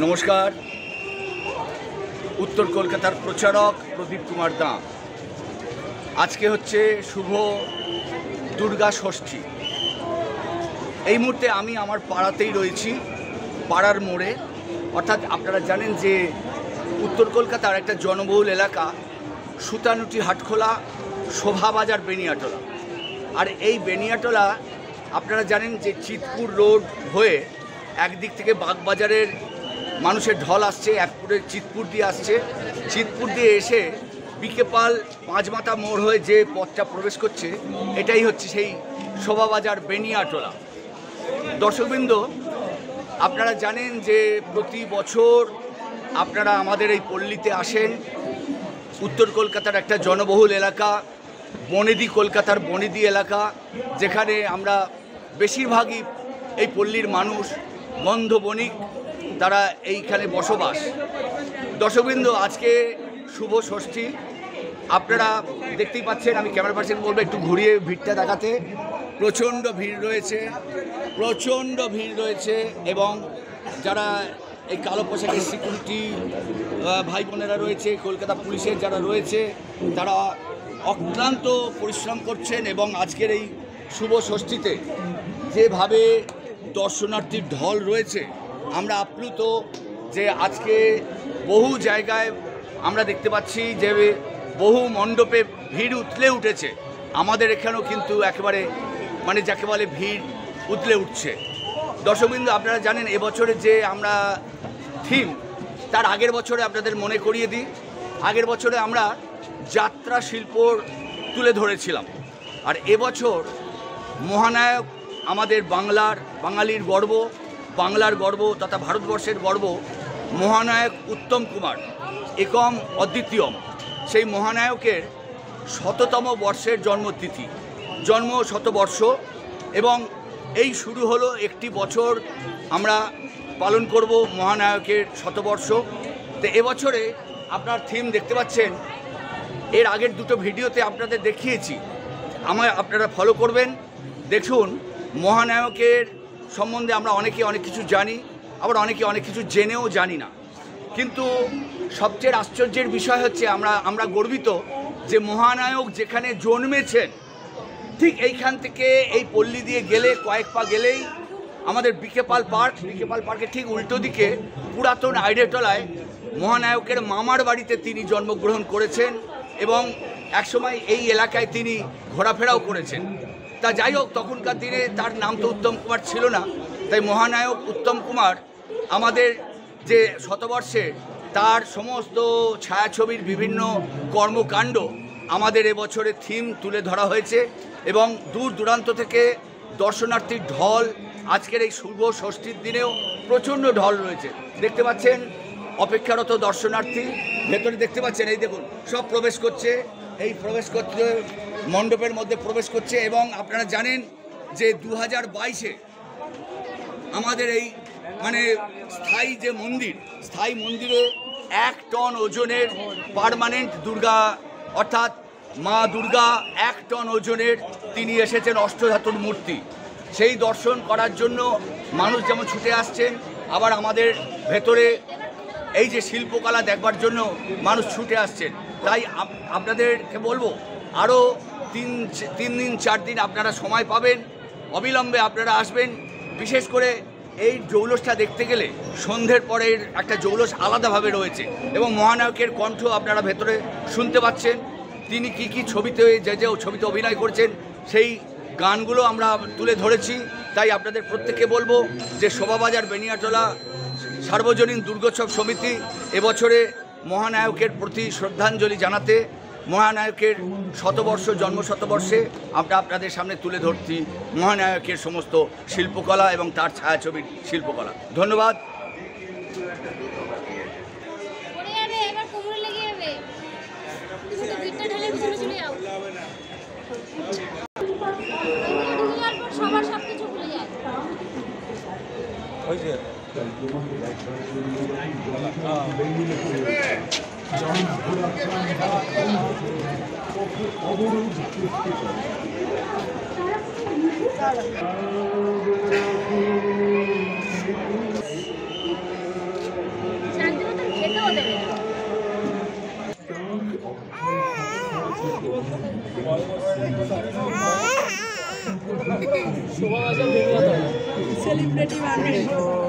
নমস্কার। উত্তর কলকাতার প্রচারক প্রদীপ কুমার দাঁ। আজকে হচ্ছে শুভ দুর্গা ষষ্ঠী। এই মুহূর্তে আমি আমার পাড়াতেই রয়েছি, পাড়ার মোড়ে। অর্থাৎ আপনারা জানেন যে উত্তর কলকাতার একটা জনবহুল এলাকা সুতানুটি হাটখোলা, শোভাবাজার, বেনিয়াটোলা। আর এই বেনিয়াটোলা আপনারা জানেন যে চিতপুর রোড হয়ে একদিক থেকে বাগবাজারের মানুষের ঢল আসছে, একপুরের চিতপুর দিয়ে আসছে। চিতপুর দিয়ে এসে বিকেপাল পাঁচমাথা মোড় হয়ে যে পথটা প্রবেশ করছে, এটাই হচ্ছে সেই শোভাবাজার বেনিয়াটোলা। দর্শকবৃন্দ, আপনারা জানেন যে প্রতি বছর আপনারা আমাদের এই পল্লীতে আসেন। উত্তর কলকাতার একটা জনবহুল এলাকা, বনেদি, কলকাতার বনেদি এলাকা, যেখানে আমরা বেশিরভাগই এই পল্লীর মানুষ গন্ধ বণিক, তারা এইখানে বসবাস। দর্শকবৃন্দ, আজকে শুভ ষষ্ঠী। আপনারা দেখতেই পাচ্ছেন, আমি ক্যামেরা পার্সন বলবো একটু ঘুরিয়ে ভিড়টা দেখাতে। প্রচণ্ড ভিড় রয়েছে, প্রচণ্ড ভিড় রয়েছে। এবং যারা এই কালো পোশাকের সিকিউরিটি ভাই বোনেরা রয়েছে, কলকাতা পুলিশের যারা রয়েছে, তারা অক্লান্ত পরিশ্রম করছেন। এবং আজকের এই শুভ ষষ্ঠীতে যেভাবে দর্শনার্থীর ঢল রয়েছে, আমরা আপ্লুত যে আজকে বহু জায়গায় আমরা দেখতে পাচ্ছি যে বহু মণ্ডপে ভিড় উতলে উঠেছে। আমাদের এখানেও কিন্তু একেবারে যাকে বলে ভিড় উতলে উঠছে। দর্শকবৃন্দ, আপনারা জানেন এবছরের যে আমরা থিম, তার আগের বছরে আপনাদের মনে করিয়ে দিই, আগের বছরে আমরা যাত্রা শিল্প তুলে ধরেছিলাম। আর এবছর মহানায়ক, আমাদের বাঙালির গর্ব, বাংলার গর্ব তথা ভারতবর্ষের গর্ব, মহানায়ক উত্তম কুমার একম অদ্বিতীয়ম। সেই মহানায়কের 100তম বর্ষের জন্মতিথি, জন্ম 100 বর্ষ। এবং এই শুরু হলো একটি বছর আমরা পালন করব মহানায়কের 100 বর্ষ। তো এবছরে আপনার থিম দেখতে পাচ্ছেন, এর আগের দুটো ভিডিওতে আপনাদের দেখিয়েছি, আপনারা ফলো করবেন। দেখুন, মহানায়কের সম্বন্ধে আমরা অনেকে অনেক কিছু জানি, আবার অনেকে অনেক কিছু জেনেও জানি না। কিন্তু সবচেয়ে আশ্চর্যের বিষয় হচ্ছে আমরা গর্বিত যে মহানায়ক যেখানে জন্মেছেন, ঠিক এইখান থেকে এই পল্লী দিয়ে গেলে কয়েক পা গেলেই আমাদের বিকেপাল পার্কের ঠিক উল্টো দিকে পুরাতন আইডেটলায় মহানায়কের মামার বাড়িতে তিনি জন্মগ্রহণ করেছেন এবং একসময় এই এলাকায় তিনি ঘোরাফেরাও করেছেন। তা যাই হোক, তখনকার দিনে তার নাম তো উত্তম কুমার ছিল না, তাই মহানায়ক উত্তম কুমার আমাদের যে শতবর্ষে তার সমস্ত ছায়াছবির বিভিন্ন কর্মকাণ্ড আমাদের এবছরের থিম তুলে ধরা হয়েছে। এবং দূর দূরান্ত থেকে দর্শনার্থীর ঢল আজকের এই শুভ ষষ্ঠীর দিনেও প্রচণ্ড ঢল রয়েছে। দেখতে পাচ্ছেন অপেক্ষারত দর্শনার্থী, ভেতরে দেখতে পাচ্ছেন, এই দেখুন সব প্রবেশ করছে, এই প্রবেশ করতে মণ্ডপের মধ্যে প্রবেশ করছে। এবং আপনারা জানেন যে 2022-এ আমাদের এই স্থায়ী যে মন্দির, স্থায়ী মন্দিরে 1 টন ওজনের পার্মানেন্ট দুর্গা, অর্থাৎ মা দুর্গা 1 টন ওজনের তিনি এসেছেন, অষ্টধাতুর মূর্তি। সেই দর্শন করার জন্য মানুষ যেমন ছুটে আসছেন, আবার আমাদের ভেতরে এই যে শিল্পকলা দেখবার জন্য মানুষ ছুটে আসছেন। তাই আপনাদেরকে বলবো, আরও 3 দিন 4 দিন আপনারা সময় পাবেন, অবিলম্বে আপনারা আসবেন। বিশেষ করে এই জৌলসটা দেখতে গেলে সন্ধ্যের পরের একটা জৌলস আলাদাভাবে রয়েছে। এবং মহানায়কের কণ্ঠ আপনারা ভেতরে শুনতে পাচ্ছেন, তিনি কি ছবিতে যে ছবিতে অভিনয় করেছেন সেই গানগুলো আমরা তুলে ধরেছি। তাই আপনাদের প্রত্যেককে বলবো যে শোভাবাজার বেনিয়াটোলা সার্বজনীন দুর্গোৎসব সমিতি এবছরে মহানায়কের প্রতি শ্রদ্ধাঞ্জলি জানাতে, মহানায়কের 100 বর্ষ, জন্ম 100 বর্ষে আমরা আপনাদের সামনে তুলে ধরছি মহানায়কের সমস্ত শিল্পকলা এবং তার ছায়াছবির শিল্পকলা। ধন্যবাদ। অবরোধ সেলিব্রিটি মানুষ